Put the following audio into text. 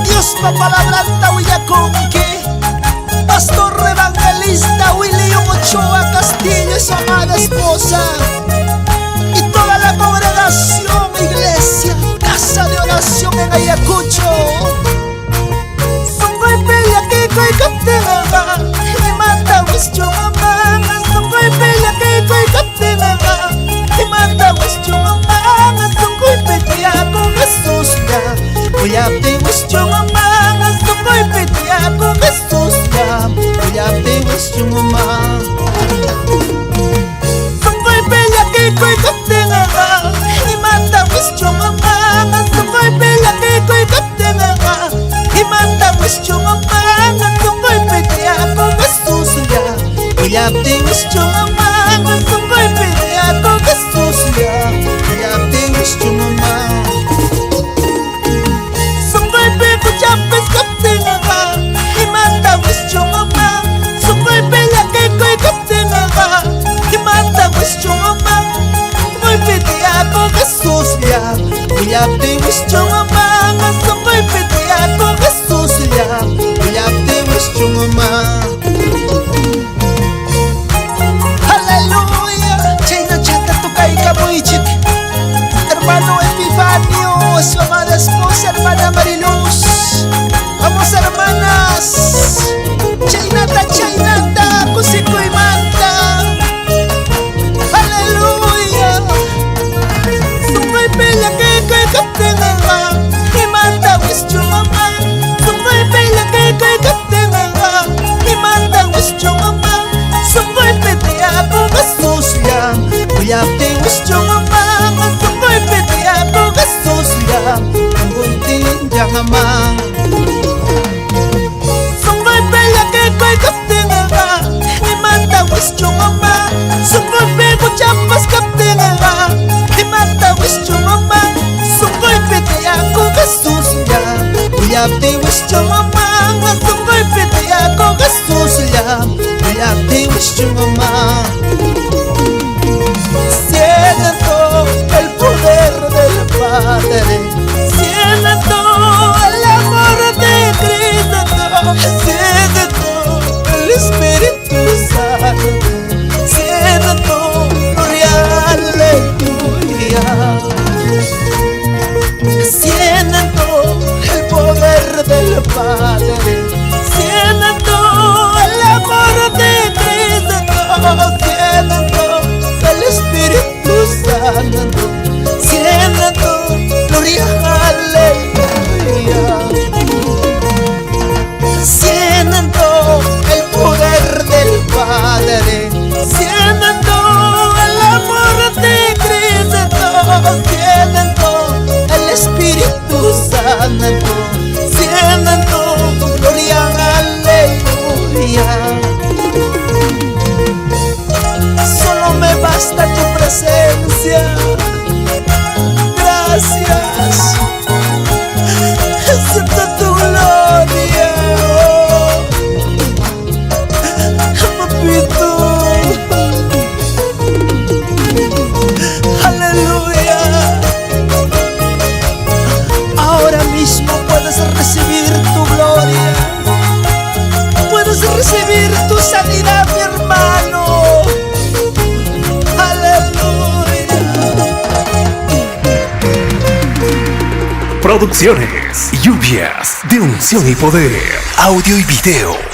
Dios pa palabranta Huillaconque, pastor evangelista William Ochoa Castillo y su amada esposa, y toda la congregación, iglesia, casa de oración en Ayacucho. Songoy pella que coi capteva, y manda vuestro mamá. Songoy pella que coi capteva, y manda vuestro mamá. Songoy pella con Jesús ya, voy a te vuestro mamá. Songoy pella con Jesús ya, voy a te vuestro mamá. Songoy pella que coi capteva, y manda vuestro mamá. Songoy pella que coi capteva, y manda vuestro mamá. Songoy pella con Jesús ya, voy a te vuestro mamá. Songoy pella con Jesús ya, voy a te vuestro mamá. Songoy pella chapes capteva, y manda vuestro mamá. Songoy pella que coi capteva, y manda vuestro mamá. Songoy pella con Jesús ya, voy a te vuestro mamá. Songoy pella con Jesús ya, voy a te vuestro mamá. Aleluya, China chata tu caiga muy chic. Hermano Epifanio, su amada esposa, hermana Mariluz. Vamos hermanas, Chainata, Cusico y Manta. Aleluya. Songoy pella que capteva, y manda vuestro mamá. Songoy pella que capteva, y manda vuestro mamá. Songoy pella con Jesús ya, voy a te vuestro mamá. Songoy pella con Jesús ya, voy a te mamá. Songoy pella que coi capteva, y manda vuestro mamá. Songoy pella chapas capteva, y manda vuestro mamá. Songoy pella con Jesús ya, voy a te vuestro mamá. Songoy pella con Jesús ya, voy a te vuestro mamá. Siento el poder del Padre, siento el amor de Cristo, siento el Espíritu Santo, siento gloria, aleluya. Siento el poder del Padre, siento el amor de Cristo, siento el Espíritu Santo, siento gloria, aleluya. Siento el poder del Padre, siento el amor de Cristo, siento el Espíritu Santo, siento gloria, aleluya. Solo me basta tu presencia, gracias. Siento tu gloria, papito. Aleluya. Ahora mismo puedes recibir tu gloria, puedes recibir tu sanidad, mi hermano. Producciones, lluvias de unción y poder, audio y video.